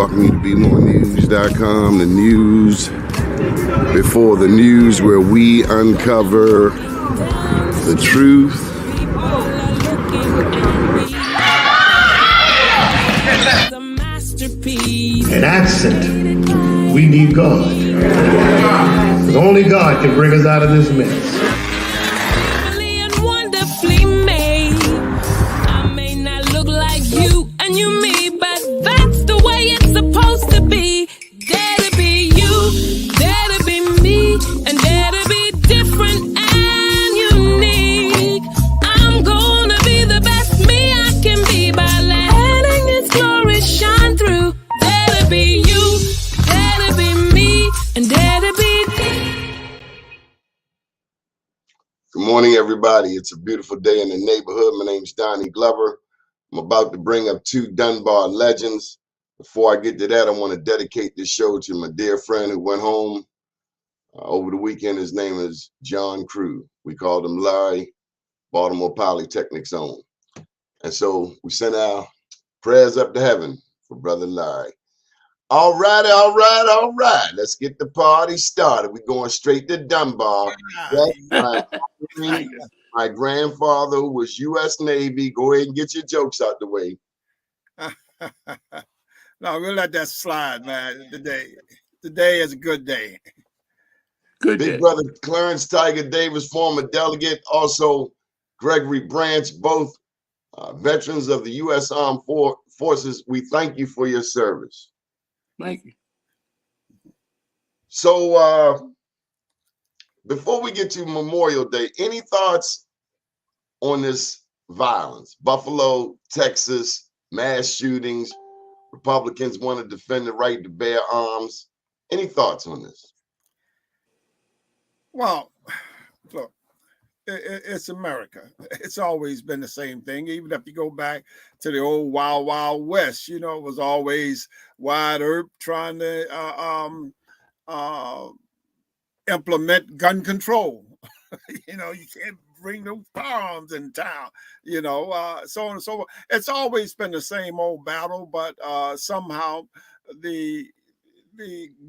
welcome you to BeMoreNews.com, the news before the news, where we uncover the truth. An accent. We need God. Because only God can bring us out of this mess. I may not look like you and you me, but that's the way it's supposed to be. Dare to be you, dare to be me, and dare to be different and unique. I'm gonna be the best me I can be by letting its glory shine through. Dare to be you, dare to be me, and dare to be. Good morning, everybody. It's a beautiful day in the neighborhood. My name's Doni Glover. I'm about to bring up two Dunbar legends. Before I get to that, I want to dedicate this show to my dear friend who went home over the weekend. His name is John Crew. We called him Larry, Baltimore Polytechnic's own. And so we send our prayers up to heaven for Brother Larry. All right. Let's get the party started. We're going straight to Dunbar. My grandfather, who was U.S. Navy. Go ahead and get your jokes out the way. No, we'll let that slide, man. Today is a good day. Big brother Clarence Tiger Davis, former delegate, also Gregory Branch, both veterans of the U.S. Armed Forces. We thank you for your service. Thank you. So before we get to Memorial Day, any thoughts on this violence? Buffalo, Texas, mass shootings. Republicans want to defend the right to bear arms. Any thoughts on this? Well, look, it's America. It's always been the same thing. Even if you go back to the old Wild Wild West, it was always Wyatt Earp trying to implement gun control. You can't bring no firearms in town, so on and so forth. It's always been the same old battle, but somehow the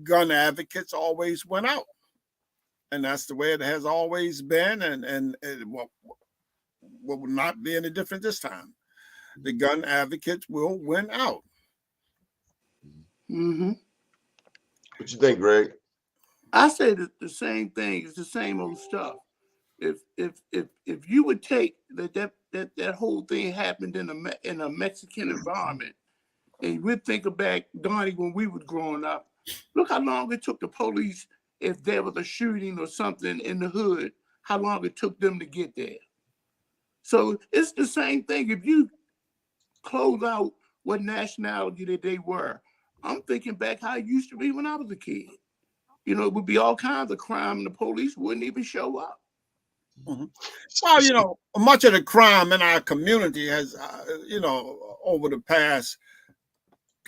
gun advocates always went out. And that's the way it has always been, and it will not be any different this time. The gun advocates will win out. Mm-hmm. What you think, Greg? I say the same thing. It's the same old stuff. If you would take that whole thing happened in a Mexican environment, and you would think back, Donnie, when we was growing up, look how long it took the police. If there was a shooting or something in the hood, how long it took them to get there. So it's the same thing. If you close out what nationality that they were, I'm thinking back how it used to be when I was a kid. It would be all kinds of crime and the police wouldn't even show up. Mm-hmm. Well, much of the crime in our community has, over the past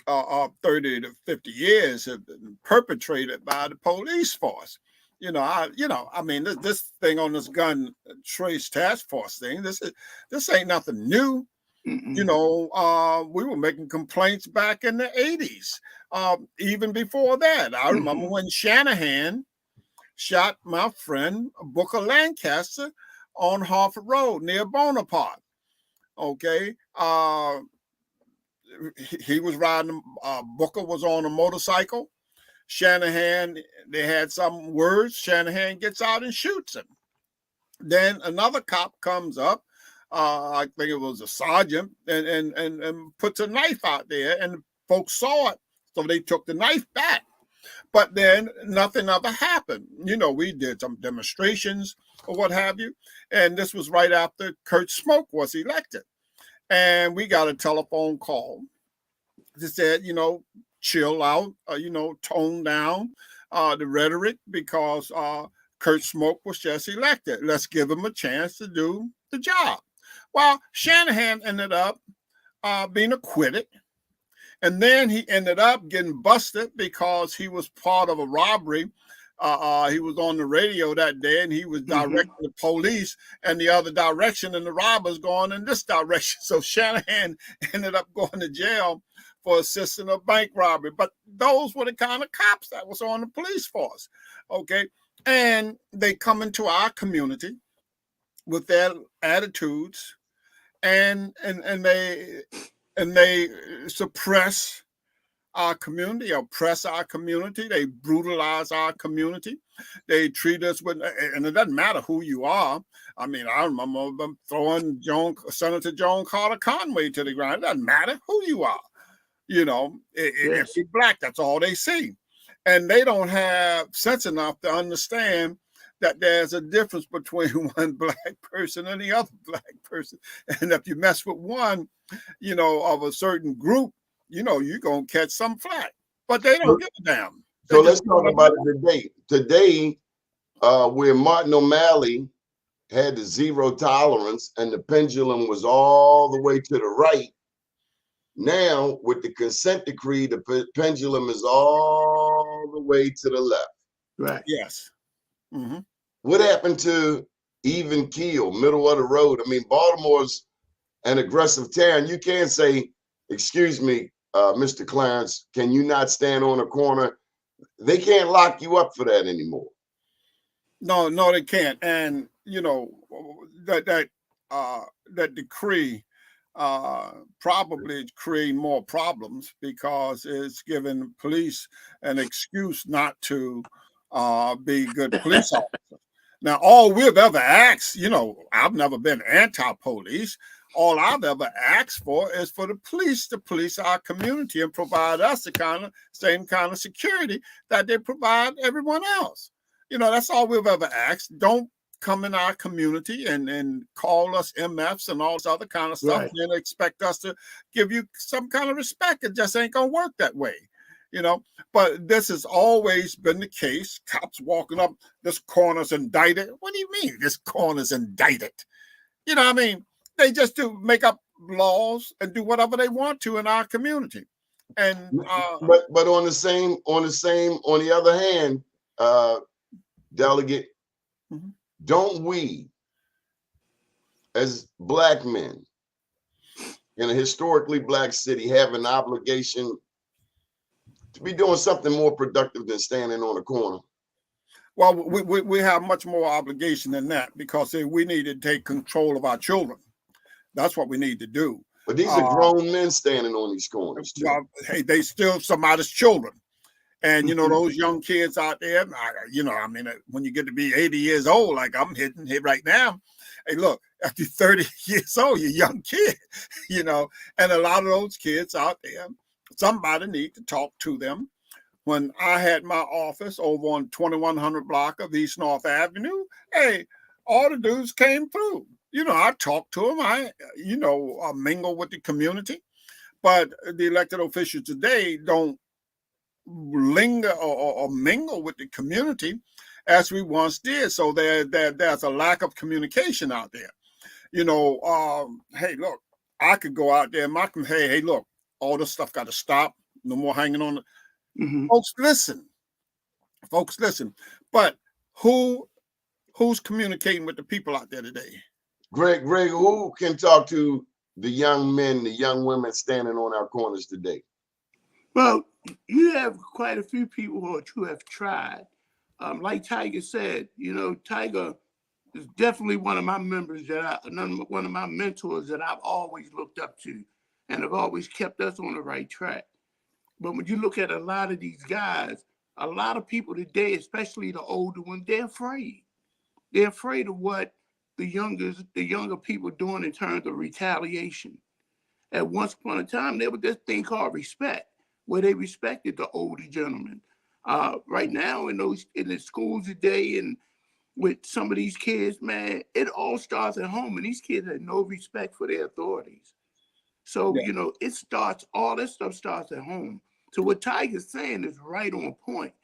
30 to 50 years have been perpetrated by the police force. This thing on this gun trace task force thing, this ain't nothing new. Mm-mm. We were making complaints back in the 80s. Even before that, I remember when Shanahan shot my friend Booker Lancaster on Harford Road near Bonaparte. Okay. He was riding, Booker was on a motorcycle. Shanahan, they had some words. Shanahan gets out and shoots him. Then another cop comes up, I think it was a sergeant, and puts a knife out there, and folks saw it, so they took the knife back. But then nothing ever happened. We did some demonstrations or what have you, and this was right after Kurt Smoke was elected. And we got a telephone call that said, chill out, tone down the rhetoric because Kurt Smoke was just elected. Let's give him a chance to do the job. Well, Shanahan ended up being acquitted. And then he ended up getting busted because he was part of a robbery. He was on the radio that day and he was directing the police in the other direction and the robbers going in this direction. So Shanahan ended up going to jail for assisting a bank robbery. But those were the kind of cops that was on the police force. Okay. And they come into our community with their attitudes and they suppress our community, oppress our community. They brutalize our community. They treat us with, and it doesn't matter who you are. I mean, I remember them throwing Senator Joan Carter Conway to the ground. It doesn't matter who you are. You know, if you're black, that's all they see. And they don't have sense enough to understand that there's a difference between one black person and the other black person. And if you mess with one, you know, of a certain group, you know, you're going to catch some flack. But they don't give a damn. So let's talk about it today. Today, where Martin O'Malley had the zero tolerance and the pendulum was all the way to the right, now with the consent decree, the pendulum is all the way to the left. Right. Yes. Mm-hmm. What happened to even keel, middle of the road? I mean, Baltimore's an aggressive town. You can't say, excuse me, Mr. Clarence, can you not stand on a corner? They can't lock you up for that anymore. No, they can't. And you know that decree probably create more problems because it's giving police an excuse not to be good police officers. Now, all we've ever asked, you know, I've never been anti-police. All I've ever asked for is for the police to police our community and provide us the same kind of security that they provide everyone else. You know, that's all we've ever asked. Don't come in our community and call us MFs and all this other kind of stuff, and expect us to give you some kind of respect. It just ain't gonna work that way. You know, but this has always been the case. Cops walking up, this corner's indicted. What do you mean this corner's indicted? You know what I mean? They just do make up laws and do whatever they want to in our community. And but on the other hand, Delegate, don't we as black men in a historically black city have an obligation to be doing something more productive than standing on a corner? Well, we have much more obligation than that because we need to take control of our children. That's what we need to do. But these are grown men standing on these corners too. Well, hey, they still somebody's children. And, you know, those young kids out there, you know, I mean, when you get to be 80 years old, like I'm hitting right now, hey, look, after 30 years old, you're a young kid, you know, and a lot of those kids out there, somebody need to talk to them. When I had my office over on 2100 block of East North Avenue, hey, all the dudes came through. You know, I talked to them. I mingle with the community. But the elected officials today don't linger or mingle with the community as we once did. So there's a lack of communication out there. You know, hey, look, I could go out there and hey, look, all this stuff got to stop. No more hanging on. Folks, listen. But who's communicating with the people out there today? Greg, who can talk to the young men, the young women standing on our corners today? Well, you have quite a few people who have tried. Like Tiger said, you know, Tiger is definitely one of my members one of my mentors that I've always looked up to and have always kept us on the right track. But when you look at a lot of these guys, a lot of people today, especially the older ones, they're afraid. They're afraid of what the younger people doing in terms of retaliation. At once upon a time, there was this thing called respect, where they respected the older gentlemen. Right now, in the schools today, and with some of these kids, man, it all starts at home, and these kids have no respect for their authorities. So, you know, all this stuff starts at home. So what Tiger's saying is right on point,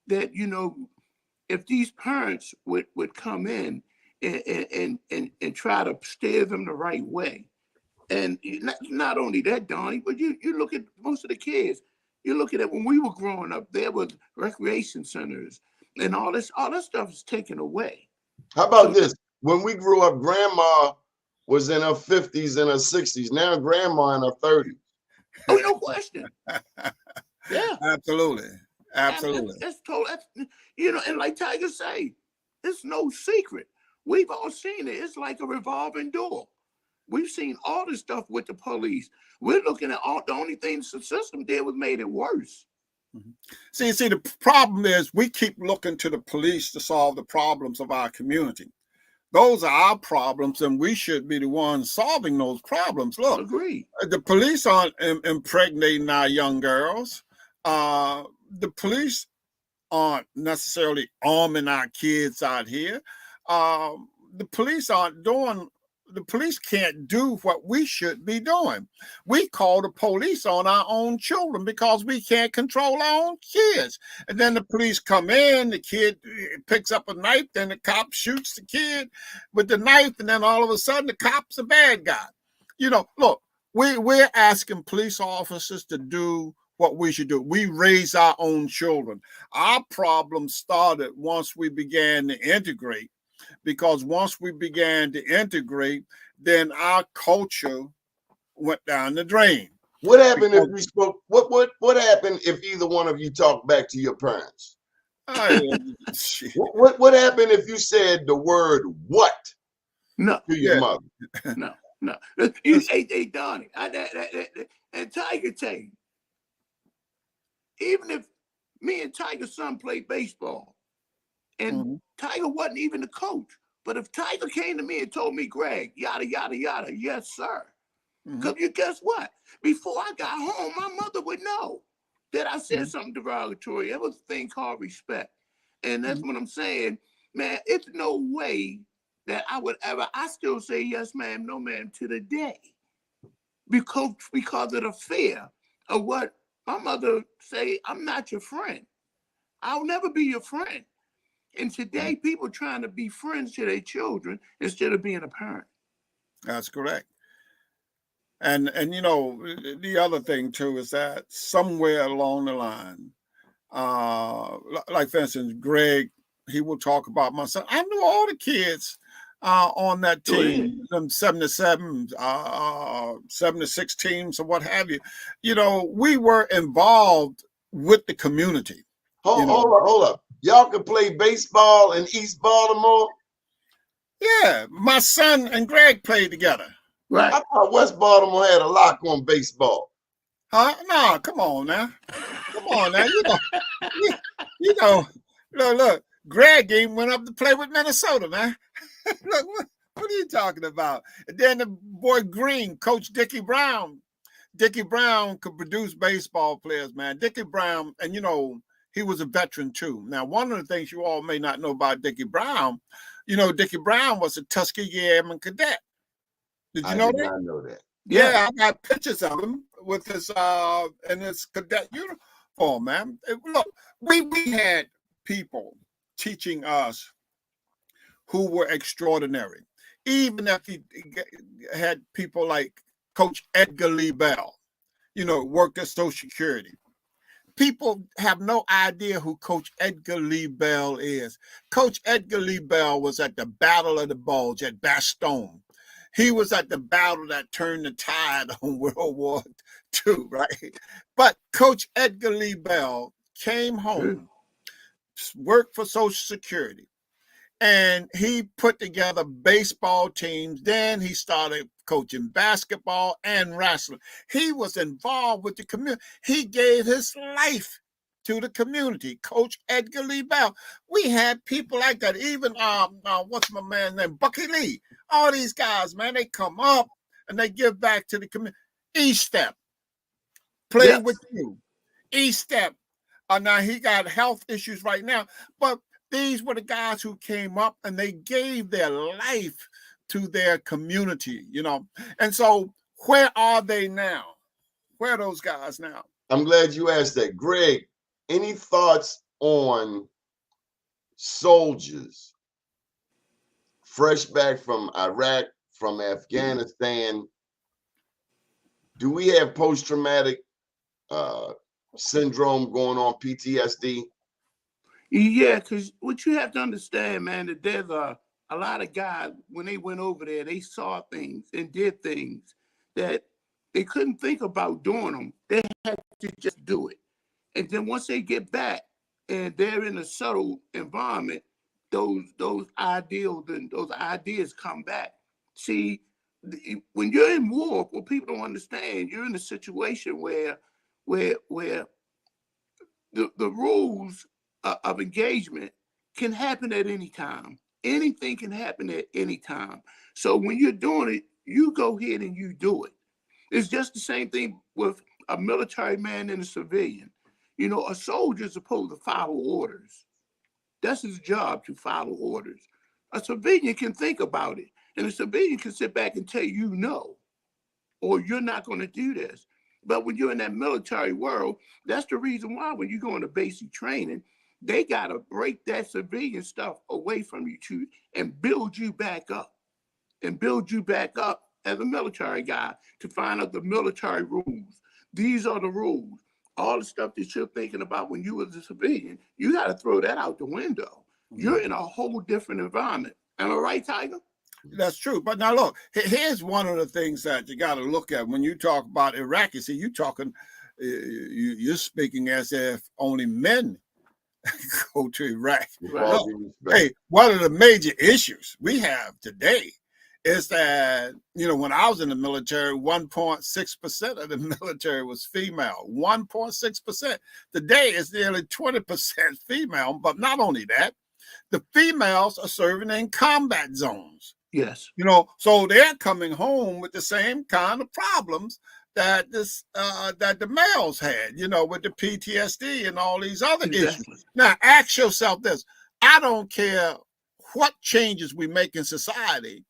that, you know, if these parents would come in and try to steer them the right way. And not only that, Donnie, but you look at most of the kids, you look at it when we were growing up, there was recreation centers and all this stuff is taken away. How about this? When we grew up, grandma was in her 50s and her 60s. Now grandma in her 30s. Oh, no question. Yeah. Absolutely. Absolutely. That's total. And like Tiger say, it's no secret. We've all seen it. It's like a revolving door. We've seen all this stuff with the police. We're looking at all the only thing the system did was made it worse. See, the problem is we keep looking to the police to solve the problems of our community. Those are our problems, and we should be the ones solving those problems. Look, Agreed. The police aren't impregnating our young girls. The police aren't necessarily arming our kids out here. The police can't do what we should be doing. We call the police on our own children because we can't control our own kids. And then the police come in, the kid picks up a knife, then the cop shoots the kid with the knife, and then all of a sudden the cop's a bad guy. Look, we're asking police officers to do what we should do. We raise our own children. Our problem started once we began to integrate, because once we began to integrate, then our culture went down the drain. What happened if you spoke? What happened if either one of you talked back to your parents? What happened if you said the word "what" to your mother? No. Hey, Doni, and Tiger tell you, even if me and Tiger's son played baseball, and Tiger wasn't even the coach, but if Tiger came to me and told me, Greg, yada, yada, yada, yes, sir. Because you guess what? Before I got home, my mother would know that I said something derogatory. It was a thing called respect. And that's what I'm saying. Man, it's no way that I still say yes, ma'am, no, ma'am, to the day. Because of the fear of what my mother say, I'm not your friend. I'll never be your friend. And today, people trying to be friends to their children instead of being a parent. That's correct. And the other thing too is that somewhere along the line, like for instance, Greg, he will talk about my son. I knew all the kids on that team, them 7-7, 7-6 teams, or what have you. We were involved with the community. Hold up. Y'all can play baseball in East Baltimore? Yeah, my son and Greg played together. Right. I thought West Baltimore had a lock on baseball. Huh? No, come on now. Come on now. Look, Greg even went up to play with Minnesota, man. Look, what are you talking about? And then the boy Green, Coach Dickie Brown. Dickie Brown could produce baseball players, man. Dickie Brown, and he was a veteran too. Now, one of the things you all may not know about Dickie Brown, Dickie Brown was a Tuskegee Airman cadet. Did you know that? I did not know that. Yeah, I got pictures of him with his in his cadet uniform, man. Look, we had people teaching us who were extraordinary. Even if you had people like Coach Edgar Lee Bell, worked at Social Security. People have no idea who Coach Edgar Lee Bell is. Coach Edgar Lee Bell was at the Battle of the Bulge at Bastogne. He was at the battle that turned the tide on World War II, right? But Coach Edgar Lee Bell came home, worked for Social Security, and he put together baseball teams. Then he started coaching basketball and wrestling. He was involved with the community. He gave his life to the community. Coach Edgar Lee Bell. We had people like that. Even what's my man's name? Bucky Lee. All these guys, man, they come up and they give back to the community. E-Step. Play with you. E-Step. Now he got health issues right now, but these were the guys who came up and they gave their life to their community, And so where are they now? Where are those guys now? I'm glad you asked that. Greg, any thoughts on soldiers fresh back from Iraq, from Afghanistan? Do we have post-traumatic syndrome going on, PTSD? Yeah, because what you have to understand, man, that there's a lot of guys, when they went over there, they saw things and did things that They couldn't think about doing them. They had to just do it. And then once they get back and they're in a subtle environment, those ideals and those ideas come back. See, when you're in war, what people don't understand, you're in a situation where the rules of engagement can happen at any time. Anything can happen at any time. So when you're doing it, you go ahead and you do it. It's just the same thing with a military man and a civilian. You know, a soldier is supposed to follow orders. That's his job, to follow orders. A civilian can think about it, and a civilian can sit back and tell you no, or you're not going to do this. But when you're in that military world, that's the reason why when you go into basic training, they got to break that civilian stuff away from you too and build you back up. And build you back up as a military guy to find out the military rules. These are the rules. All the stuff that you're thinking about when you was a civilian, you got to throw that out the window. You're in a whole different environment. Am I right, Tiger? That's true. But now look, here's one of the things that you got to look at when you talk about Iraq. You see, you're speaking as if only men go to Iraq. Right. Look, hey, one of the major issues we have today is that, you know, when I was in the military, 1.6% of the military was female. 1.6%. Today is nearly 20% female. But not only that, the females are serving in combat zones. Yes. You know, so they're coming home with the same kind of problems that that the males had, you know, with the PTSD and all these other issues. Now, ask yourself this. I don't care what changes we make in society.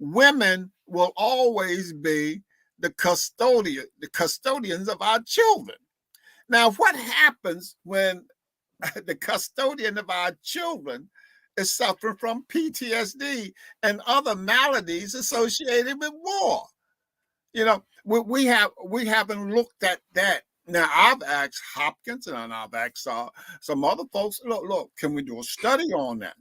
Women will always be the custodians of our children. Now, what happens when the custodian of our children is suffering from PTSD and other maladies associated with war? You know, we haven't looked at that. Now, I've asked Hopkins and I've asked some other folks, look, can we do a study on that?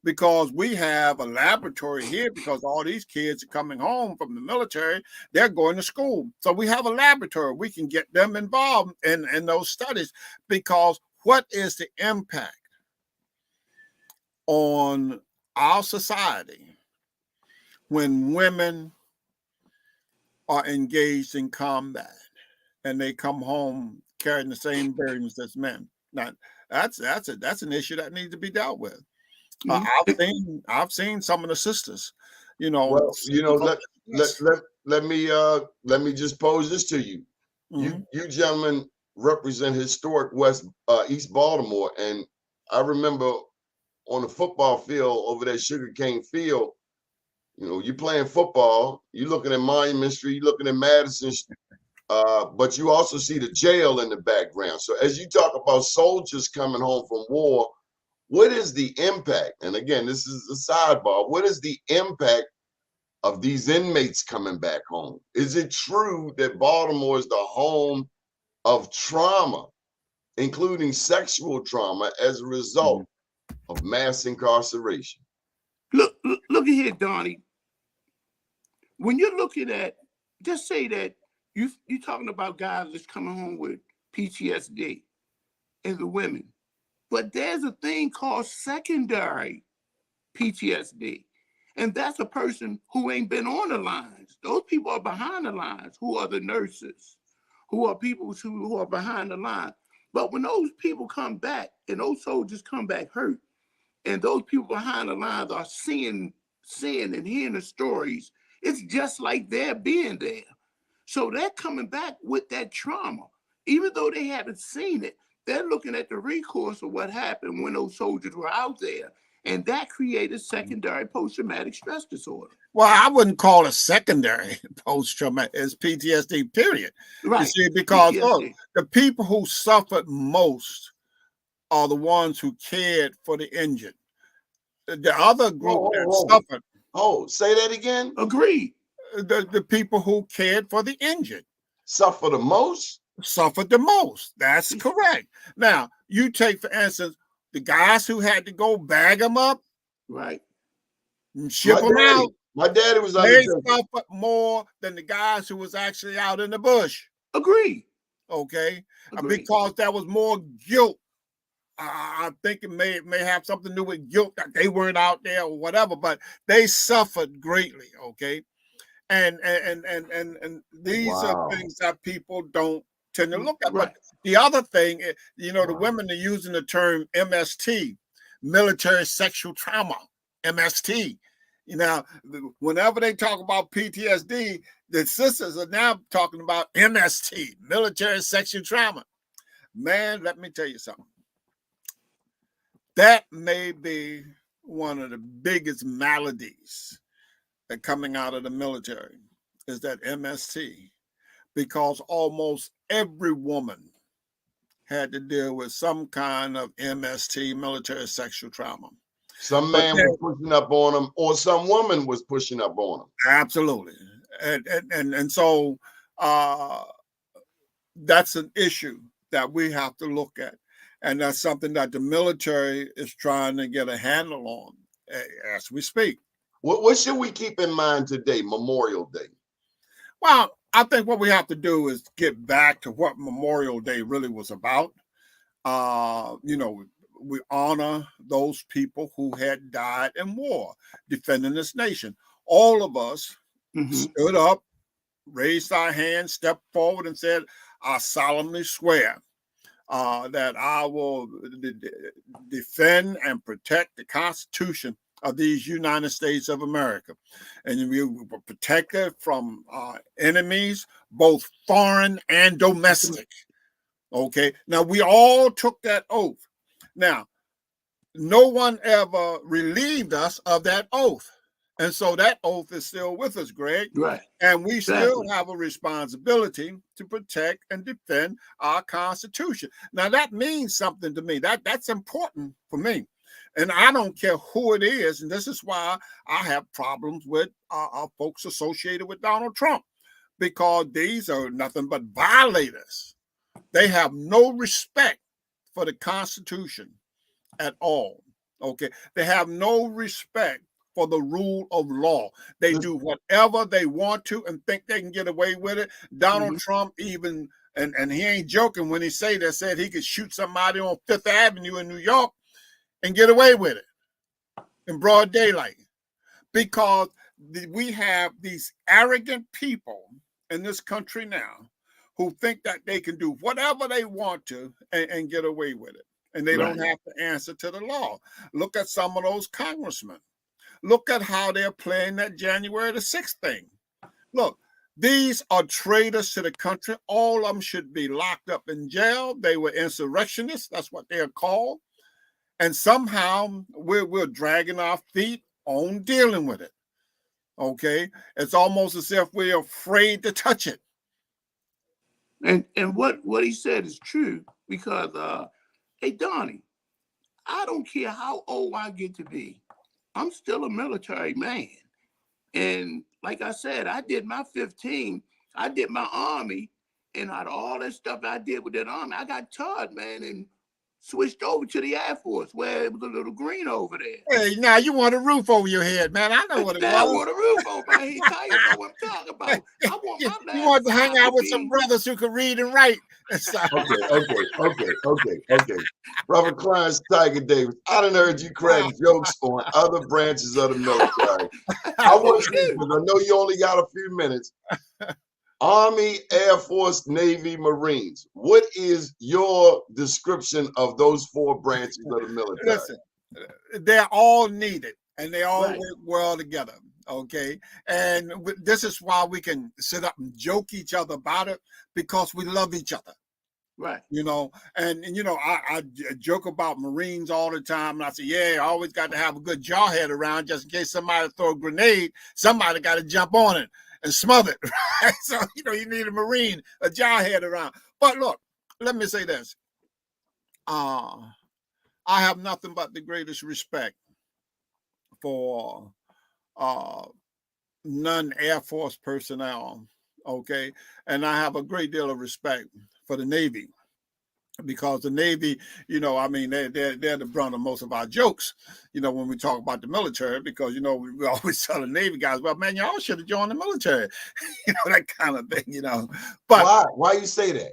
Because we have a laboratory here, because all these kids are coming home from the military, they're going to school. So we have a laboratory. We can get them involved in those studies, because what is the impact on our society when women are engaged in combat and they come home carrying the same burdens as men? Now, that's an issue that needs to be dealt with. I've seen some of the sisters, you know. Well, you know, let me just pose this to you. Mm-hmm. You gentlemen represent historic East Baltimore, and I remember on the football field over there, Sugarcane Field. You know, you're playing football, you're looking at Monument Street, you're looking at Madison, but you also see the jail in the background. So as you talk about soldiers coming home from war, what is the impact? And again, this is a sidebar. What is the impact of these inmates coming back home? Is it true that Baltimore is the home of trauma, including sexual trauma, as a result of mass incarceration? Look at here, Donnie. When you're looking at, just say that you're talking about guys that's coming home with PTSD and the women. But there's a thing called secondary PTSD. And that's a person who ain't been on the lines. Those people are behind the lines, who are the nurses, who are people who are behind the line. But when those people come back and those soldiers come back hurt, and those people behind the lines are seeing and hearing the stories, it's just like they're being there. So they're coming back with that trauma. Even though they haven't seen it, they're looking at the recourse of what happened when those soldiers were out there. And that created secondary post-traumatic stress disorder. Well, I wouldn't call it secondary post-traumatic. It's PTSD, period. Right. You see, because PTSD. look, the people who suffered most are the ones who cared for the injured. The other group suffered. Oh, say that again? Agreed. The people who cared for the injured. Suffer the most? Suffered the most. That's correct. Now, you take, for instance, the guys who had to go bag them up, right, and ship them out. My daddy was They undertaker. suffered more than the guys who was actually out in the bush. Agreed. Okay, Agreed. because there was more guilt. I think it may have something to do with guilt that they weren't out there or whatever, but they suffered greatly. Okay, and these are Wow. things that people don't tend to look at. Right. But the other thing, the Wow. women are using the term MST, military sexual trauma, MST. Whenever they talk about PTSD, the sisters are now talking about MST, military sexual trauma. Man, let me tell you something. That may be one of the biggest maladies that coming out of the military is that MST, because almost every woman had to deal with some kind of MST, military sexual trauma. Some man was pushing up on them, or some woman was pushing up on them. Absolutely, and so that's an issue that we have to look at, and that's something that the military is trying to get a handle on as we speak. What should we keep in mind today, Memorial Day? Well, I think what we have to do is get back to what Memorial Day really was about. We honor those people who had died in war, defending this nation. All of us stood up, raised our hands, stepped forward, and said, I solemnly swear that I will defend and protect the Constitution of these United States of America. And we will protect it from enemies, both foreign and domestic. Okay. Now, we all took that oath. Now, no one ever relieved us of that oath. And so that oath is still with us, Greg. Right. And we still have a responsibility to protect and defend our Constitution. Now, that means something to me. That's important for me. And I don't care who it is. And this is why I have problems with folks associated with Donald Trump, because these are nothing but violators. They have no respect for the Constitution at all. Okay. They have no respect for the rule of law. They do whatever they want to and think they can get away with it. Donald Trump even, and he ain't joking when he said he could shoot somebody on Fifth Avenue in New York and get away with it in broad daylight, because we have these arrogant people in this country now who think that they can do whatever they want to and get away with it. And they don't have to answer to the law. Look at some of those congressmen. Look at how they're playing that January the 6th thing. Look, these are traitors to the country. All of them should be locked up in jail. They were insurrectionists. That's what they're called. And somehow we're dragging our feet on dealing with it. Okay? It's almost as if we're afraid to touch it. And what he said is true, because hey, Donnie, I don't care how old I get to be. I'm still a military man. And like I said, I did my 15, I did my Army, and out of all that stuff I did with that Army, I got tired, man, and switched over to the Air Force, where it was a little green over there. Hey, now you want a roof over your head, man. I know what it was. I want a roof over my head. Tell you know what I'm talking about. I want my You want to hang out with some brothers who can read and write. Okay. Brother Clarence Tiger Davis, I done heard you crack jokes on other branches of the military. I want you, because I know you only got a few minutes. Army, Air Force, Navy, Marines. What is your description of those four branches of the military? Listen, they're all needed and they all work well together. Okay. And this is why we can sit up and joke each other about it, because we love each other. Right. I joke about Marines all the time. And I say, I always got to have a good jawhead around just in case somebody throw a grenade. Somebody got to jump on it and smother it. Right? So, you need a Marine, a jawhead around. But look, let me say this. I have nothing but the greatest respect for non-Air Force personnel, okay? And I have a great deal of respect for the Navy, because the Navy, I mean, they're the brunt of most of our jokes, when we talk about the military, because, we always tell the Navy guys, well, man, y'all should have joined the military, that kind of thing, But why you say that?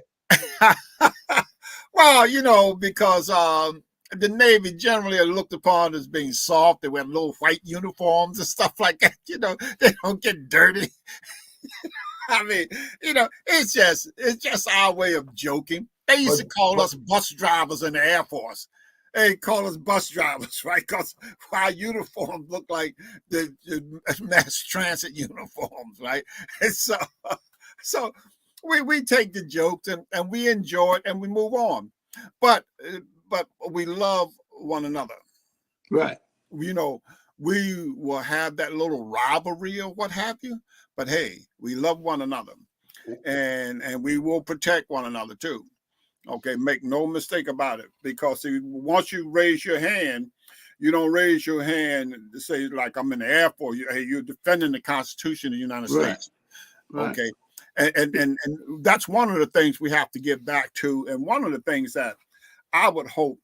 well, because the Navy generally are looked upon as being soft. They wear little white uniforms and stuff like that. They don't get dirty. I mean, it's just our way of joking. They used to call us bus drivers in the Air Force. They call us bus drivers, right? Because our uniforms look like the mass transit uniforms, right? And so we take the jokes and we enjoy it and we move on. But we love one another. Right. We will have that little rivalry or what have you, but hey, we love one another, and we will protect one another too. Okay, make no mistake about it, because once you raise your hand, you don't raise your hand to say, like, I'm in the Air Force. You're defending the Constitution of the United States. Right. Okay, and that's one of the things we have to get back to, and one of the things that I would hope,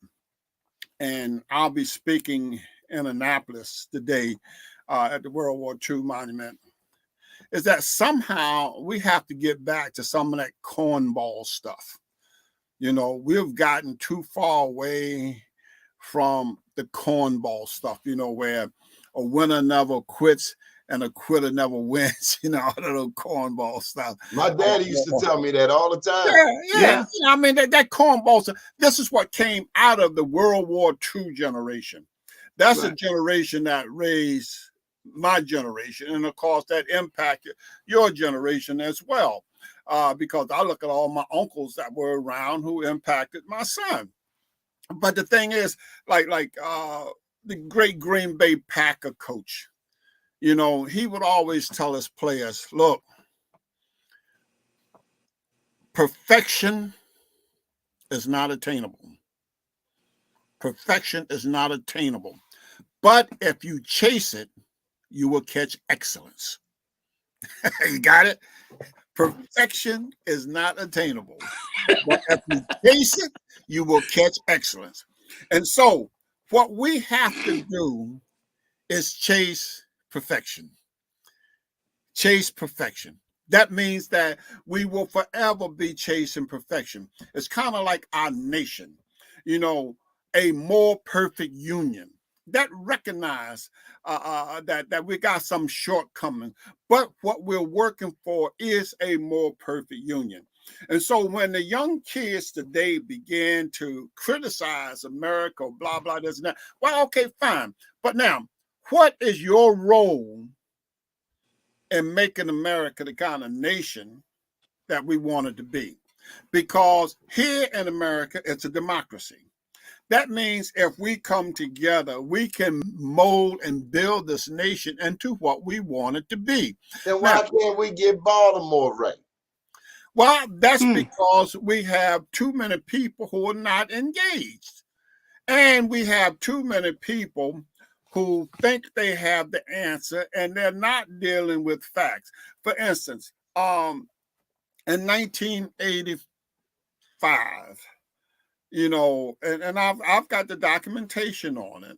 and I'll be speaking in Annapolis today at the World War II Monument, is that somehow we have to get back to some of that cornball stuff. We've gotten too far away from the cornball stuff, where a winner never quits and a quitter never wins, all of those cornball stuff. My daddy used to tell me that all the time. Yeah. I mean, that cornball stuff, this is what came out of the World War II generation. That's a generation that raised my generation. And of course, that impacted your generation as well. Because I look at all my uncles that were around who impacted my son. But the thing is, like the great Green Bay Packer coach, he would always tell his players, look, perfection is not attainable. Perfection is not attainable. But if you chase it, you will catch excellence. You got it? Perfection is not attainable. But if you chase it, you will catch excellence. And so what we have to do is chase perfection. Chase perfection. That means that we will forever be chasing perfection. It's kind of like our nation, a more perfect union that recognize that we got some shortcomings, but what we're working for is a more perfect union. And so when the young kids today begin to criticize America, blah, blah, this and that, well, okay, fine. But now, what is your role in making America the kind of nation that we want it to be? Because here in America, it's a democracy. That means if we come together, we can mold and build this nation into what we want it to be. Then why can't we get Baltimore right? Well, that's because we have too many people who are not engaged. And we have too many people who think they have the answer and they're not dealing with facts. For instance, in 1985, and I've got the documentation on it.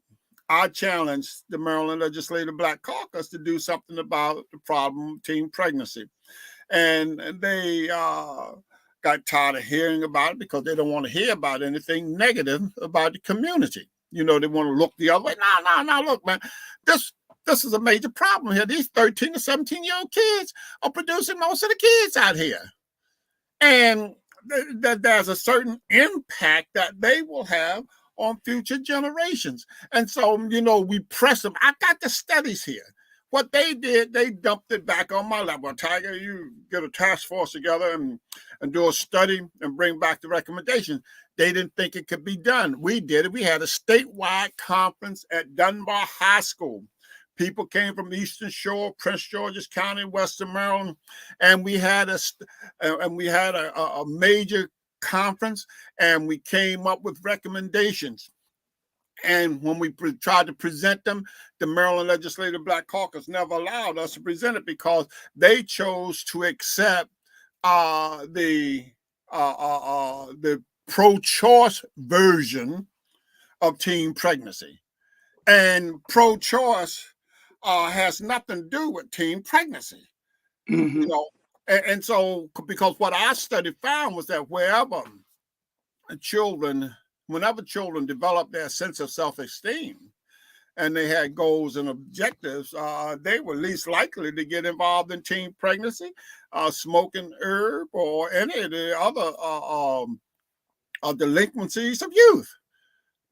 I challenged the Maryland Legislative Black Caucus to do something about the problem of teen pregnancy. And they got tired of hearing about it because they don't want to hear about anything negative about the community. They want to look the other way. No, look, man, this is a major problem here. These 13 to 17-year-old kids are producing most of the kids out here. And that there's a certain impact that they will have on future generations. And so, we press them. I got the studies here. What they did, they dumped it back on my lap. Well, Tiger, you get a task force together and do a study and bring back the recommendations. They didn't think it could be done. We did it. We had a statewide conference at Dunbar High School. People came from Eastern Shore, Prince George's County, Western Maryland, and we had a major conference, and we came up with recommendations. And when we tried to present them, the Maryland Legislative Black Caucus never allowed us to present it because they chose to accept the pro-choice version of teen pregnancy. And pro-choice has nothing to do with teen pregnancy. Mm-hmm. You know, and so because what our study found was that whenever children develop their sense of self-esteem and they had goals and objectives, they were least likely to get involved in teen pregnancy, smoking herb, or any of the other delinquencies of youth,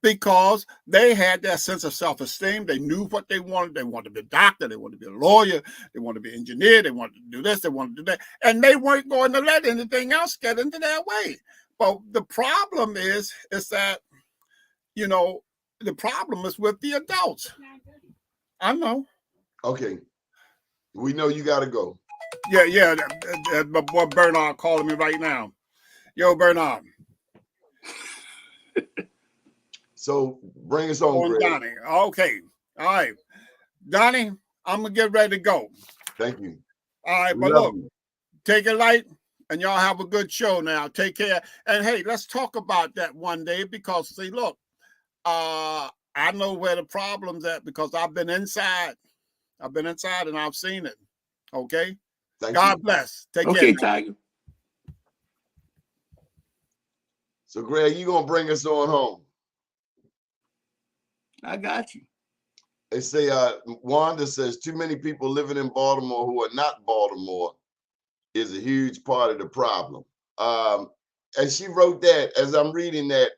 because they had that sense of self-esteem. They knew what they wanted. They wanted to be a doctor. They wanted to be a lawyer. They wanted to be an engineer. They wanted to do this. They wanted to do that. And they weren't going to let anything else get into their way. But the problem is that, you know, the problem is with the adults. I know. Okay. We know you got to go. Yeah. My boy Bernard calling me right now. Yo, Bernard. So bring us on, Greg. Donnie. Okay. All right. Donnie, I'm going to get ready to go. Thank you. All right. We But love look, you. take it light, and y'all have a good show now. Take care. And hey, let's talk about that one day, because see, look, I know where the problem's at, because I've been inside. And I've seen it. Okay. Thank God you. bless. Take Okay, care. Tiger. So, Greg, you going to bring us on home. I got you. They say, Wanda says, too many people living in Baltimore who are not Baltimore is a huge part of the problem. And she wrote that, as I'm reading that,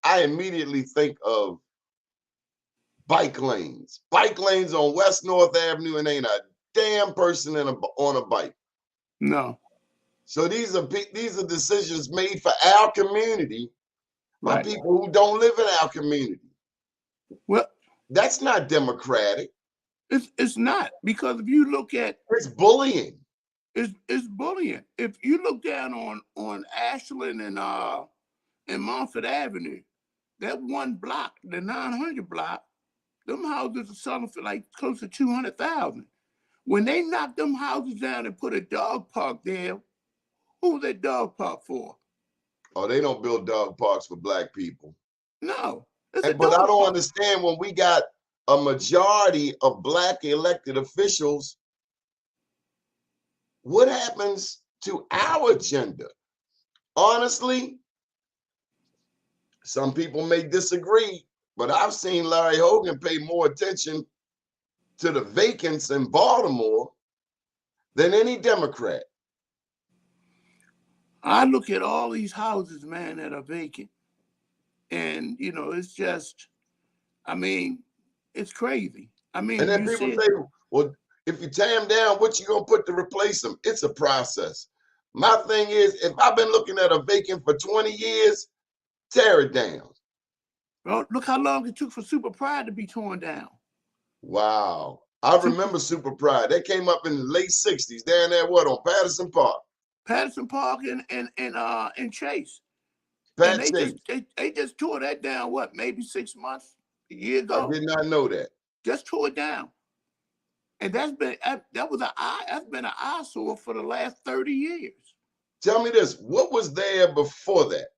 I immediately think of bike lanes. Bike lanes on West North Avenue, and ain't a damn person on a bike. No. So these are decisions made for our community by Right. people who don't live in our community. Well, that's not democratic. It's not, because if you look at, it's bullying. It's bullying. If you look down on Ashland and Montford Avenue, that one block, the 900 block, them houses are selling for like close to 200,000. When they knocked them houses down and put a dog park there, who was that dog park for? Oh, they don't build dog parks for Black people. No. But I don't understand, when we got a majority of Black elected officials, what happens to our agenda? Honestly, some people may disagree, but I've seen Larry Hogan pay more attention to the vacants in Baltimore than any Democrat. I look at all these houses, man, that are vacant. And, you know, it's just, I mean, it's crazy. I mean, and then people say, well, if you tear them down, what you gonna put to replace them? It's a process. My thing is, if I've been looking at a vacant for 20 years, tear it down. Well, look how long it took for Super Pride to be torn down. Wow. I remember Super Pride. They came up in the late 60s, down there, what, on Patterson Park? Patterson Park and Chase. Pat and Chase. They just tore that down, what, maybe 6 months, a year ago? I did not know that. Just tore it down. And that's been an eyesore for the last 30 years. Tell me this, what was there before that?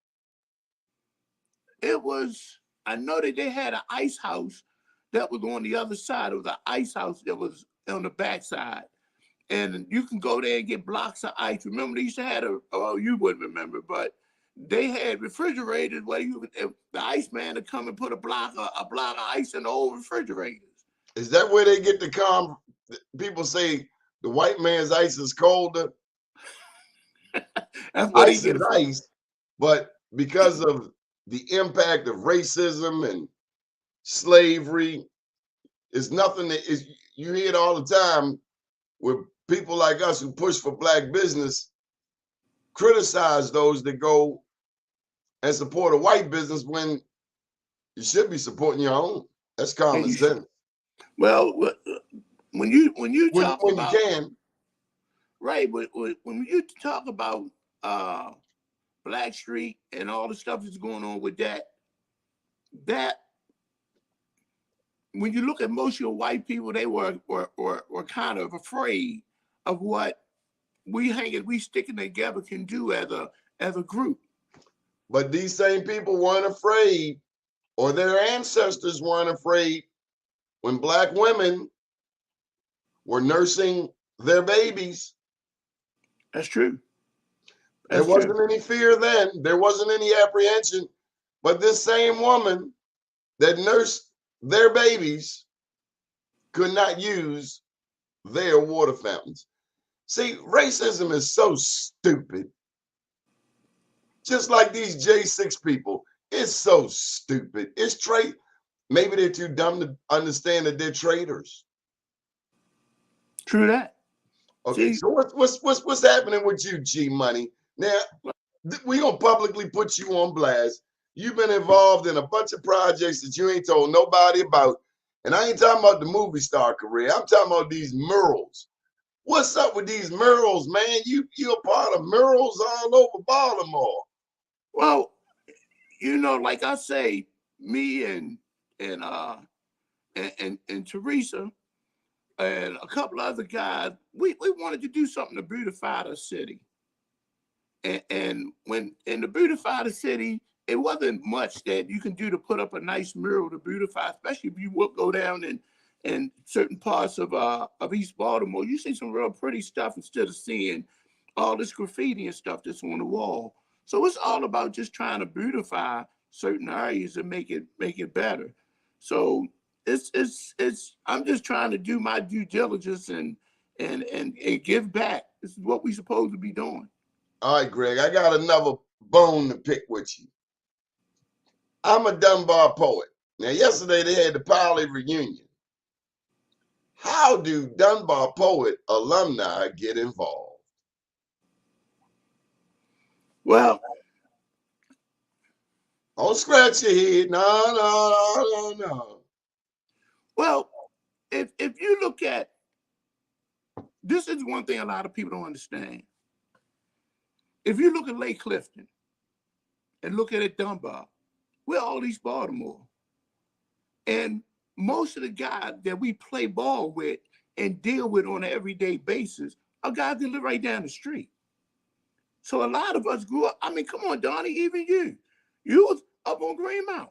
It was, I know that they had an ice house that was on the other side. It was an ice house that was on the backside. And you can go there and get blocks of ice. Remember, they used to have you wouldn't remember, but they had refrigerators where the iceman would come and put a block of ice in the old refrigerators. Is that where they get the people say the white man's ice is colder? That's what ice is ice, but because of the impact of racism and slavery, it's nothing that is, you hear it all the time with people like us who push for Black business, criticize those that go and support a white business when you should be supporting your own. That's common sense. Well, when you talk about, you can, right? When you talk about Black Street and all the stuff that's going on with that when you look at most of your white people, they were kind of afraid of what we sticking together can do as a group. But these same people weren't afraid, or their ancestors weren't afraid when Black women were nursing their babies. That's true. There That's true. wasn't any fear then. There wasn't any apprehension. But this same woman that nursed their babies could not use their water fountains. See, racism is so stupid. Just like these J6 people, it's so stupid. It's trade. Maybe they're too dumb to understand that they're traitors. True that. Okay, See, so what's happening with you, G Money? Now we gonna publicly put you on blast. You've been involved in a bunch of projects that you ain't told nobody about, and I ain't talking about the movie star career. I'm talking about these murals. What's up with these murals, man? You're a part of murals all over Baltimore. well, you know, like I say, me and Teresa and a couple other guys, we wanted to do something to beautify the city. And when in the beautify the city, it wasn't much that you can do to put up a nice mural to beautify, especially if you would go down in certain parts of East Baltimore. You see some real pretty stuff instead of seeing all this graffiti and stuff that's on the wall. So it's all about just trying to beautify certain areas and make it better. So it's I'm just trying to do my due diligence and give back. This is what we're supposed to be doing. All right, Greg, I got another bone to pick with you. I'm a Dunbar poet. Now, yesterday they had the Poly reunion. How do Dunbar poet alumni get involved? Well, Don't scratch your head. No. well, if you look at this, is one thing a lot of people don't understand. If you look at Lake Clifton and look at it Dunbar, we're all East Baltimore. And most of the guys that we play ball with and deal with on an everyday basis are guys that live right down the street. So a lot of us grew up. I mean, come on, Donnie, even you. You was up on Greenmount.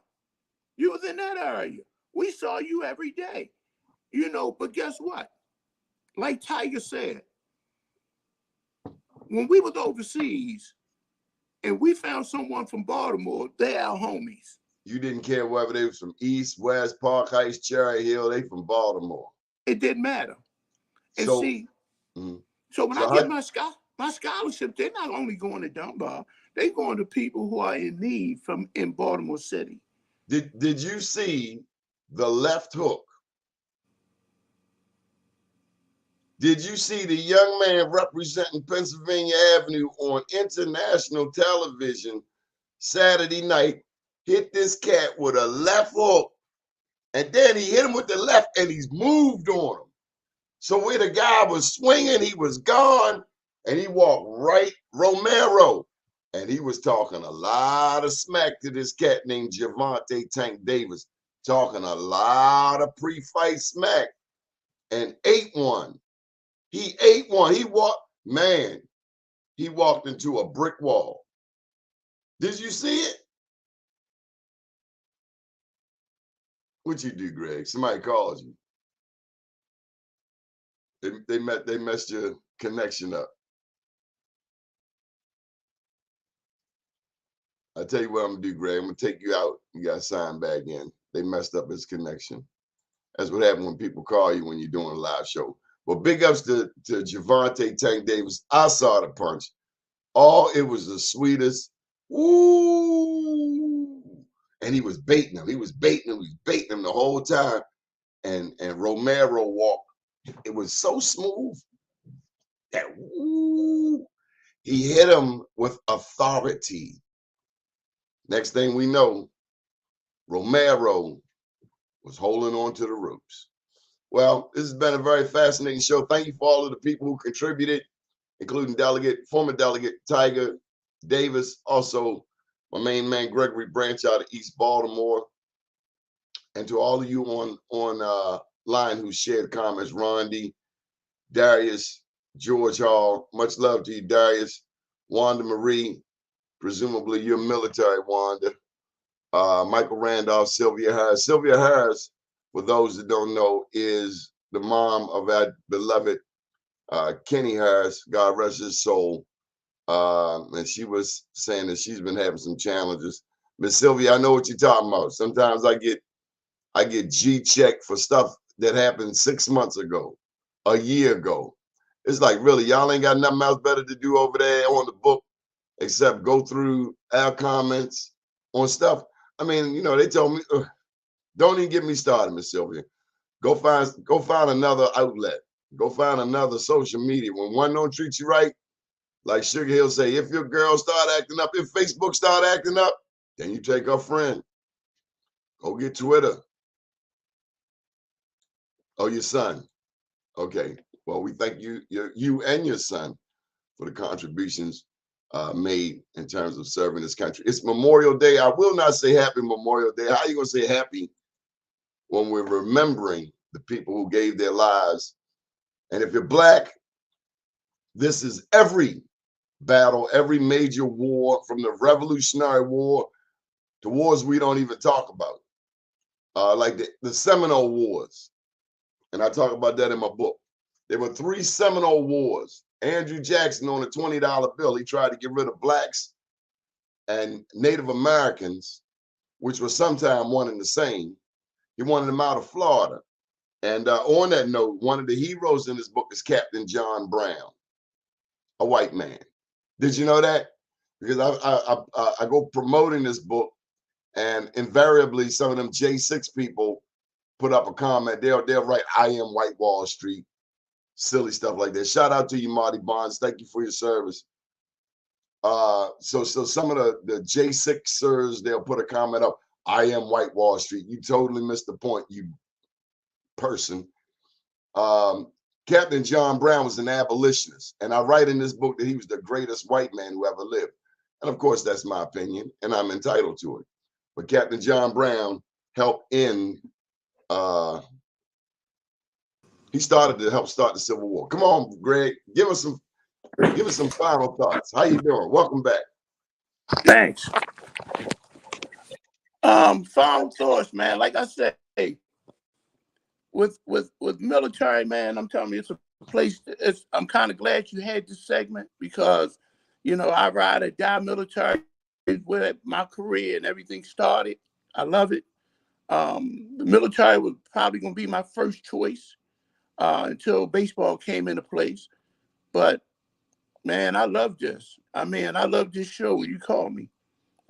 You was in that area. We saw you every day. You know, but guess what? Like Tiger said, when we was overseas and we found someone from Baltimore, they our homies. You didn't care whether they was from East, West, Park Heights, Cherry Hill, they from Baltimore. It didn't matter. And So, see, mhm. so when So I get my scholarship, they're not only going to Dunbar, they're going to people who are in need in Baltimore City. Did you see the left hook? Did you see the young man representing Pennsylvania Avenue on international television Saturday night hit this cat with a left hook, and then he hit him with the left and he's moved on him. So where the guy was swinging, he was gone, and he walked right Romero, and he was talking a lot of smack to this cat named Javante Tank Davis, talking a lot of pre-fight smack, and ate one. He ate one. He walked into a brick wall. Did you see it? What'd you do, Greg? Somebody calls you. They messed your connection up. I tell you what I'm gonna do, Greg. I'm gonna take you out. You gotta sign back in. They messed up his connection. That's what happens when people call you when you're doing a live show. Well, big ups to Javante Tank Davis. I saw the punch. It was the sweetest. Ooh. And he was baiting him. He was baiting him the whole time. And Romero walked. It was so smooth that he hit him with authority. Next thing we know, Romero was holding on to the ropes. Well, this has been a very fascinating show. Thank you for all of the people who contributed, including former Delegate Tiger Davis, also my main man Gregory Branch out of East Baltimore, and to all of you on line who shared comments, Rondi, Darius, George Hall. Much love to you, Darius, Wanda Marie. presumably you're military, Wanda. Michael Randolph, Sylvia Harris. Sylvia Harris, for those that don't know, is the mom of our beloved Kenny Harris, God rest his soul. And she was saying that she's been having some challenges. Miss Sylvia, I know what you're talking about. Sometimes I get G-checked for stuff that happened 6 months ago, a year ago. It's like, really, y'all ain't got nothing else better to do over there on the book except go through our comments on stuff. I mean, they told me, don't even get me started, Miss Sylvia. Go find another outlet. Go find another social media. When one don't treat you right, like Sugar Hill say, if your girl start acting up, if Facebook start acting up, then you take her friend. Go get Twitter. Oh, your son. Okay. Well, we thank you and your son for the contributions made in terms of serving this country. It's Memorial Day. I will not say happy Memorial Day. How are you going to say happy when we're remembering the people who gave their lives? And if you're Black, this is every battle, every major war, from the Revolutionary War to wars we don't even talk about, like the Seminole Wars. And I talk about that in my book. There were 3 Seminole Wars. Andrew Jackson, on a $20 bill, he tried to get rid of Blacks and Native Americans, which was sometime one and the same. He wanted them out of Florida. And on that note, one of the heroes in this book is Captain John Brown, a white man. Did you know that? Because I go promoting this book, and invariably some of them J6 people put up a comment. They'll write, "I am White Wall Street," silly stuff like that. Shout out to you, Marty Bonds. Thank you for your service. So some of the J6ers, they'll put a comment up, "I am White Wall Street." You totally missed the point, you person. Captain John Brown was an abolitionist, and I write in this book that he was the greatest white man who ever lived. And of course, that's my opinion, and I'm entitled to it. But Captain John Brown helped end. He started to help start the Civil War. Come on, Greg, give us some final thoughts. How you doing? Welcome back. Thanks. Final thoughts, man. Like I said, with military, man, I'm telling you, it's a place. I'm kind of glad you had this segment because, I ride or die military where my career and everything started. I love it. The military was probably going to be my first choice until baseball came into place. But man, I love this. I love this show when you call me.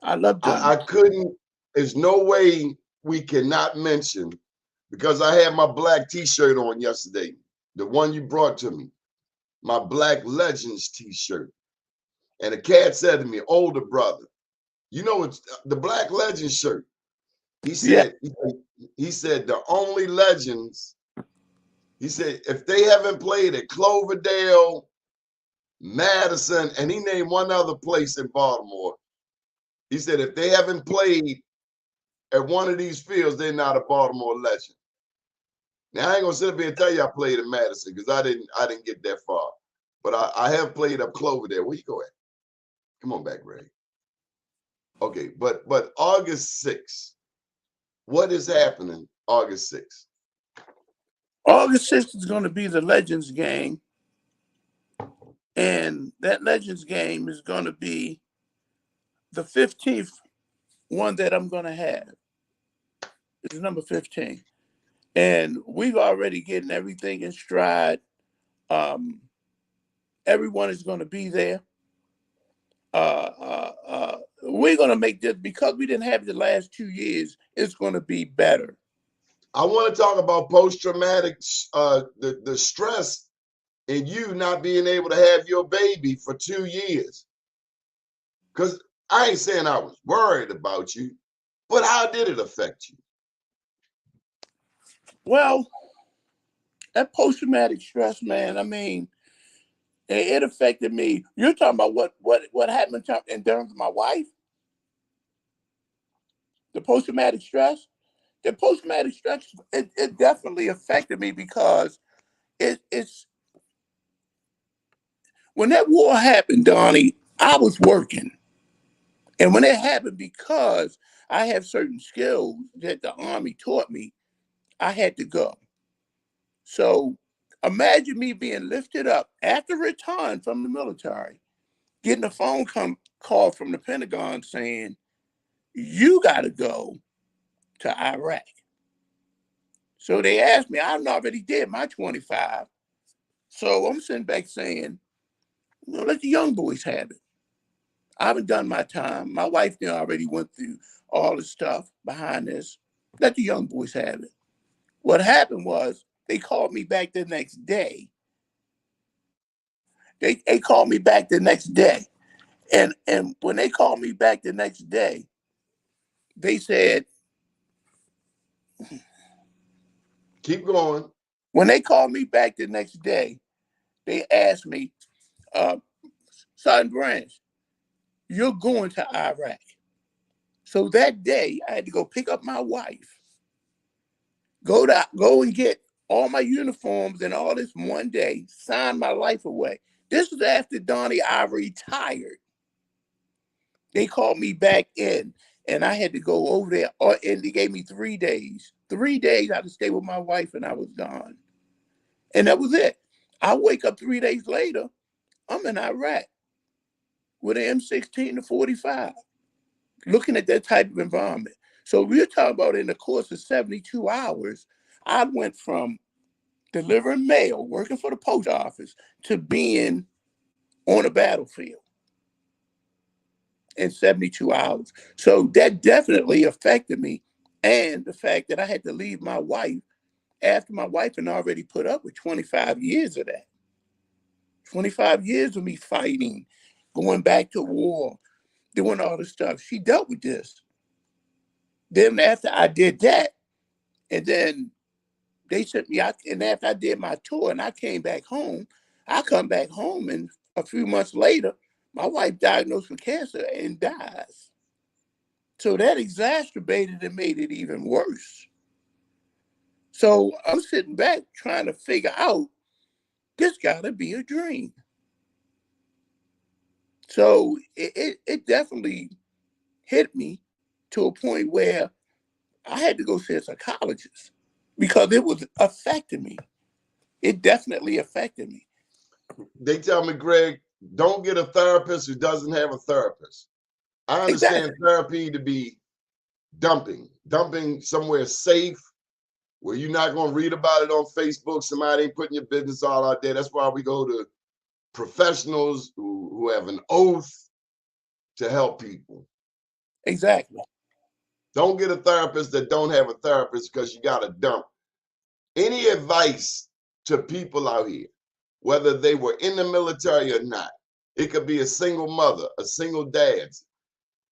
I love it. I couldn't. There's no way we cannot mention, because I had my black T-shirt on yesterday, the one you brought to me, my Black Legends T-shirt. And the cat said to me, "Older brother, it's the Black Legends shirt." He said, he said the only legends. He said if they haven't played at Cloverdale, Madison, and he named one other place in Baltimore. He said if they haven't played at one of these fields, they're not a Baltimore legend. Now I ain't gonna sit up here and tell you I played in Madison because I didn't get that far. But I have played up Cloverdale. Where you go at? Come on back, Ray. Okay, but August 6th, what is happening August 6th? August 6th is going to be the Legends game. And that Legends game is going to be the 15th one that I'm going to have. It's number 15. And we've already getting everything in stride. Everyone is going to be there. We're going to make this, because we didn't have it the last 2 years, it's going to be better. I want to talk about post-traumatic, the stress in you not being able to have your baby for 2 years. Because I ain't saying I was worried about you, but how did it affect you? Well, that post-traumatic stress, man, it affected me. You're talking about what happened in terms of my wife? The post-traumatic stress? The post-traumatic stress, it definitely affected me because it's when that war happened, Donnie, I was working. And when it happened, because I have certain skills that the Army taught me, I had to go. So imagine me being lifted up after retiring from the military, getting a phone call from the Pentagon saying, you got to go to Iraq. So they asked me, I already did my 25. So I'm sitting back saying, let the young boys have it. I haven't done my time. My wife now already went through all the stuff behind this. Let the young boys have it. What happened was they called me back the next day. They called me back the next day. And when they called me back the next day, they said, Keep going. when they called me back the next day, they asked me, Son Branch, you're going to Iraq. So that day, I had to go pick up my wife, go and get all my uniforms and all this one day, sign my life away. This was after Doni, I retired. They called me back in, and I had to go over there, and they gave me 3 days. 3 days I had to stay with my wife, and I was gone. And that was it. I wake up 3 days later, I'm in Iraq with an M16 to 45, looking at that type of environment. So we're talking about in the course of 72 hours, I went from delivering mail, working for the post office, to being on a battlefield in 72 hours. So that definitely affected me. And the fact that I had to leave my wife after my wife had already put up with 25 years of that. 25 years of me fighting, going back to war, doing all this stuff. She dealt with this. Then after I did that, and then they sent me out, and after I did my tour and I came back home, I come back home, and a few months later, my wife diagnosed with cancer and dies. So that exacerbated and made it even worse. So I'm sitting back trying to figure out, this gotta be a dream. So it definitely hit me to a point where I had to go see a psychologist because it was affecting me. It definitely affected me. They tell me, Greg, don't get a therapist who doesn't have a therapist. I understand therapy to be dumping somewhere safe where you're not going to read about it on Facebook. Somebody ain't putting your business all out there. That's why we go to professionals who have an oath to help people. Exactly. Don't get a therapist that don't have a therapist because you got to dump. Any advice to people out here, whether they were in the military or not, it could be a single mother, a single dad.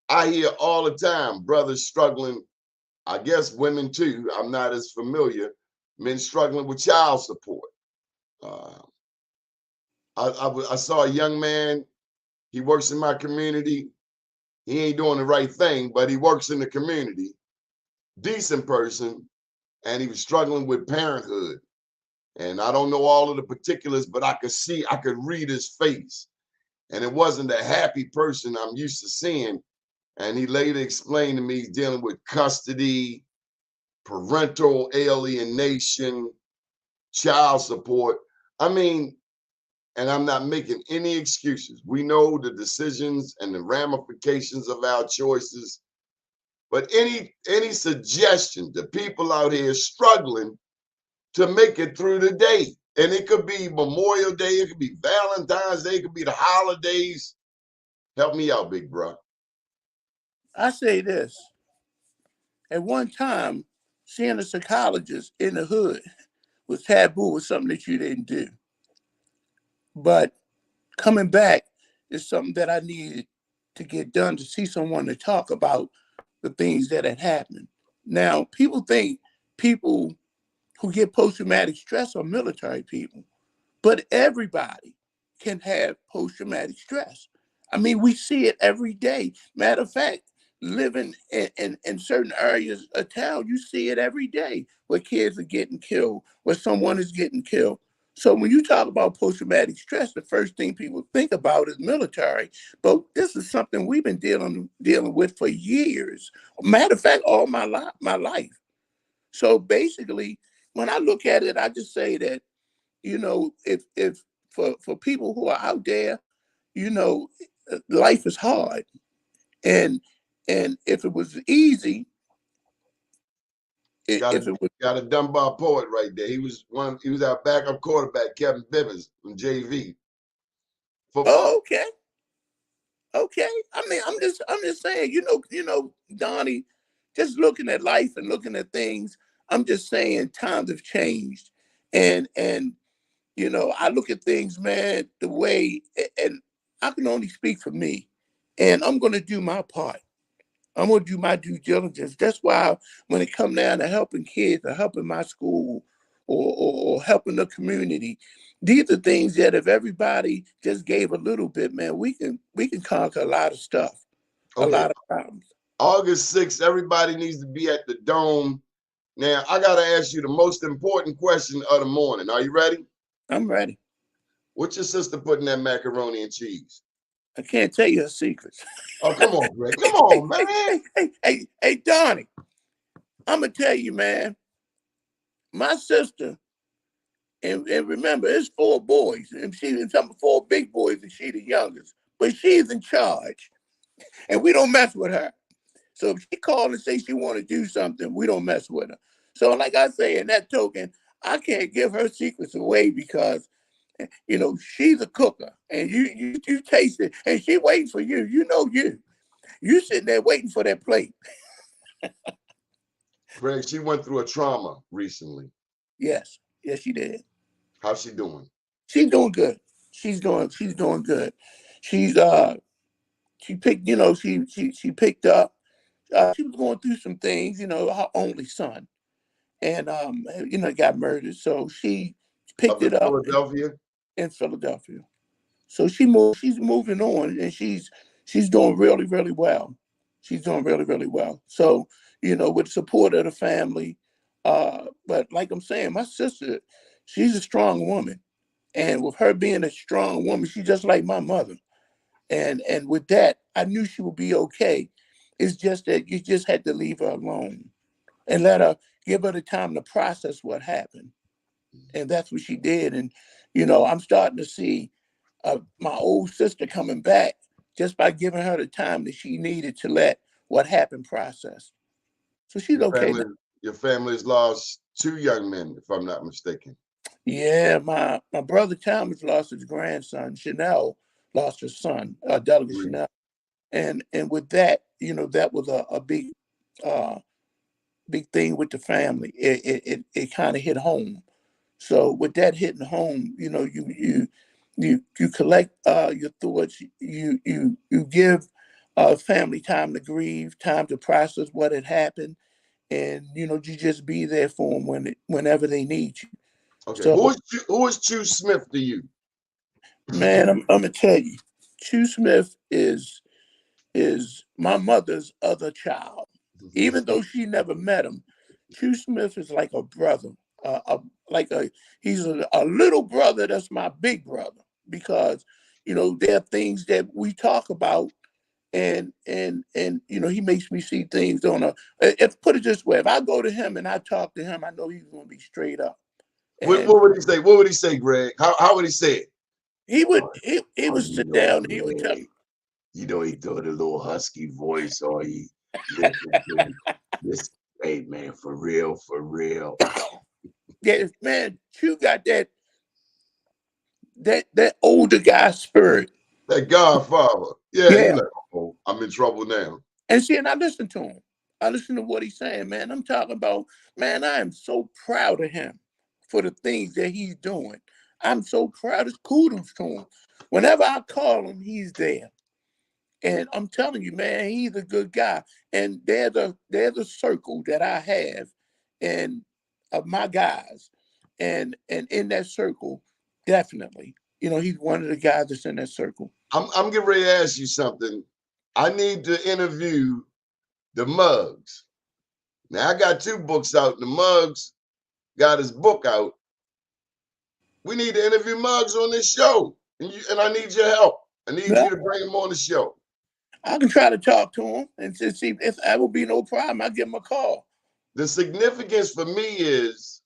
I hear all the time brothers struggling, I guess women too, I'm not as familiar, men struggling with child support. I saw a young man, he works in my community. He ain't doing the right thing, but he works in the community. Decent person, and he was struggling with parenthood. And I don't know all of the particulars, but I could read his face. And it wasn't a happy person I'm used to seeing. And he later explained to me he's dealing with custody, parental alienation, child support. I mean, and I'm not making any excuses. We know the decisions and the ramifications of our choices. But any suggestion to people out here struggling to make it through the day? And it could be Memorial Day, it could be Valentine's Day, it could be the holidays. Help me out, big bro. I say this. At one time, seeing a psychologist in the hood was taboo, was something that you didn't do. But coming back is something that I needed to get done, to see someone to talk about the things that had happened. Now, people think people who get post-traumatic stress are military people, but everybody can have post-traumatic stress. I mean, we see it every day. Matter of fact, living in certain areas of town, you see it every day where kids are getting killed, where someone is getting killed. So when you talk about post-traumatic stress, the first thing people think about is military. But this is something we've been dealing with for years. Matter of fact, all my life. So basically, when I look at it, I just say that, if for people who are out there, life is hard. And if it was easy, if it was Got a Dunbar poet right there. He was our backup quarterback, Kevin Bivens from JV football. oh, okay. Okay. I mean, I'm just saying, Donnie, just looking at life and looking at things, I'm just saying times have changed. And I look at things, man, the way, and I can only speak for me. And I'm gonna do my part. I'm gonna do my due diligence. That's why when it come down to helping kids or helping my school or helping the community, these are things that if everybody just gave a little bit, man, we can conquer a lot of stuff, a Okay, lot of problems. August 6th, everybody needs to be at the Dome. Now, I got to ask you the most important question of the morning. Are you ready? I'm ready. What's your sister putting that macaroni and cheese? I can't tell you her secrets. Oh, come on, Greg. Come hey, on, hey, man. hey, Donnie, I'm gonna tell you, man, my sister, and remember, it's 4 boys, and she's some 4 big boys, and she the youngest, but she's in charge, and we don't mess with her. So if she called and say she want to do something, we don't mess with her. So like I say, in that token, I can't give her secrets away because she's a cooker, and you taste it, and she waiting for you. You sitting there waiting for that plate. Greg, she went through a trauma recently. Yes, she did. How's she doing? She's doing good. She's doing good. She's she picked she picked up. She was going through some things. Her only son, and got murdered. So she Up picked in it up Philadelphia? in Philadelphia. So she's moving on, and she's doing really, really well. She's doing really, really well. So with the support of the family, but like I'm saying, my sister, she's a strong woman, and with her being a strong woman, she's just like my mother. And with that, I knew she would be okay. It's just that you just had to leave her alone and give her the time to process what happened. And that's what she did. And I'm starting to see my old sister coming back just by giving her the time that she needed to let what happened process. So she's Your okay family, now. your family's lost 2 young men, if I'm not mistaken. Yeah, my brother Thomas lost his grandson. Chanel lost her son, Delegate Three. Chanel. And with that, that was a uh, big thing with the family. It kind of hit home. So with that hitting home, you collect your thoughts. You give family time to grieve, time to process what had happened, and you just be there for them whenever they need you. Okay, So who is Chu Smith to you? man, I'm gonna tell you, Chu Smith is my mother's other child. Even though she never met him, Chu Smith is like a brother, like he's a little brother that's my big brother because there are things that we talk about, and he makes me see things on a. If put it this way, if I go to him and I talk to him, I know he's gonna be straight up, and What would he say? What would he say, Greg? How would he say it? he would sit down and he would tell me. He throw the little husky voice, or he listen to this. Hey man, for real, for real. Yeah, man, Chu got that older guy spirit. That Godfather. Yeah, he Yeah. like, oh, I'm in trouble now. And see, and I listen to him. I listen to what he's saying, man. I'm talking about, man, I am so proud of him for the things that he's doing. I'm so proud. It's kudos to him. Whenever I call him, he's there. And I'm telling you, man, he's a good guy. And there's a circle that I have and of my guys. And in that circle, definitely, he's one of the guys that's in that circle. I'm getting ready to ask you something. I need to interview the Muggs. Now I got 2 books out. The Muggs got his book out. We need to interview Muggs on this show, and I need your help. I need Yeah. you to bring him on the show. I can try to talk to him and see if that will be no problem. I'll give him a call. The significance for me is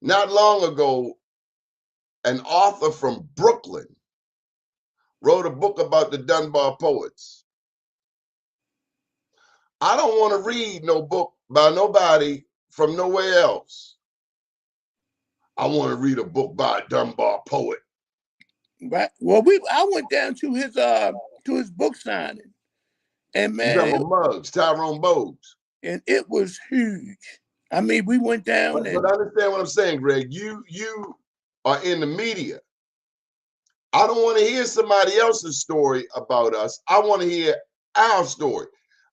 not long ago, an author from Brooklyn wrote a book about the Dunbar poets. I don't want to read no book by nobody from nowhere else. I want to read a book by a Dunbar poet. Right. Well, I went down to his book signing, and You man, talking about Muggs, Tyrone Bowes. and it was huge. I mean, we went down But and understand what I'm saying, Greg. You are in the media. I don't want to hear somebody else's story about us. I want to hear our story.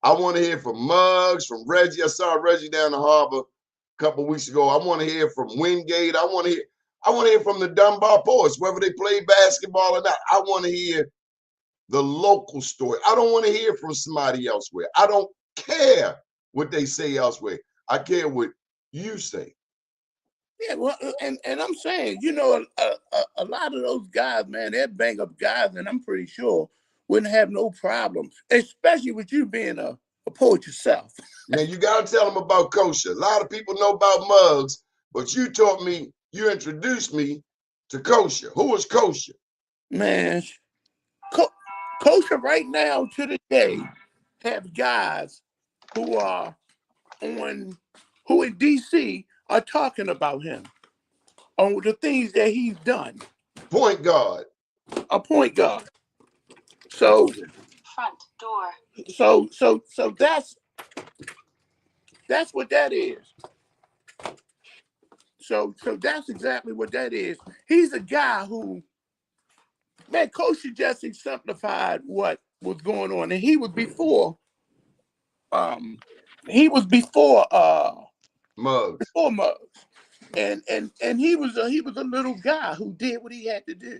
I want to hear from Muggs, from Reggie. I saw Reggie down the harbor a couple of weeks ago. I want to hear from Wingate. I want to hear from the Dunbar poets, whether they play basketball or not. I want to hear the local story. I don't want to hear from somebody elsewhere. I don't care what they say elsewhere. I care what you say. yeah, well, and I'm saying, you know, a lot of those guys, man, they're bang up guys, and I'm pretty sure wouldn't have no problems, especially with you being a poet yourself. Now you gotta tell them about kosher. A lot of people know about Muggs, but you introduced me to kosher. Who is kosher? Man, Kosher right now to the day have guys who are in DC are talking about him on the things that he's done. Point guard. A point guard. So Front door. so that's what that is. So that's exactly what that is. He's a guy who, man, Kosher just exemplified what was going on, and he was before Muggs. before Muggs. And he was a little guy who did what he had to do.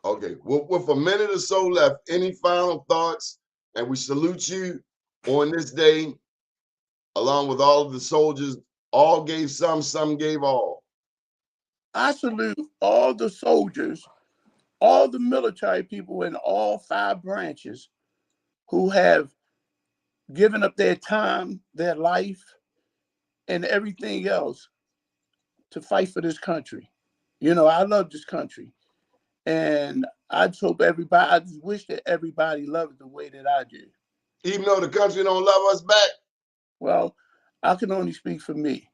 Okay. Well, with a minute or so left, any final thoughts? And we salute you on this day, along with all of the soldiers. All gave some gave all. I salute all the soldiers, all the military people in all 5 branches who have given up their time, their life, and everything else to fight for this country. You know, I love this country. And I just wish that everybody loved it the way that I do. Even though the country don't love us back. Well, I can only speak for me.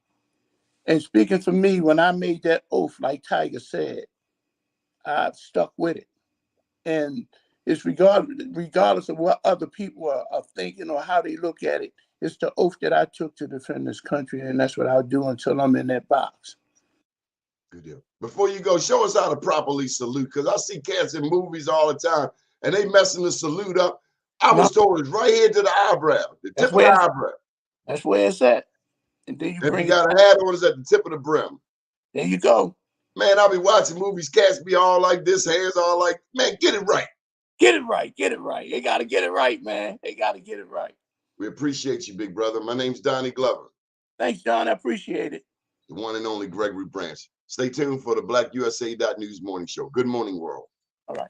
And speaking for me, when I made that oath, like Tiger said, I've stuck with it. And it's regardless of what other people are thinking or how they look at it, it's the oath that I took to defend this country, and that's what I'll do until I'm in that box. Good deal. Before you go, show us how to properly salute, because I see cats in movies all the time, and they messing the salute up. I was told it's right here to the eyebrow, the tip of the eyebrow. That's where it's at. And then If you got a hat on, it's at the tip of the brim. There you go. Man, I'll be watching movies, cats be all like this, hands all like, man, get it right. Get it right. Get it right. They got to get it right, man. They got to get it right. We appreciate you, big brother. My name's Donnie Glover. Thanks, Don. I appreciate it. The one and only Gregory Branch. Stay tuned for the BlackUSA.News morning show. Good morning, world. All right.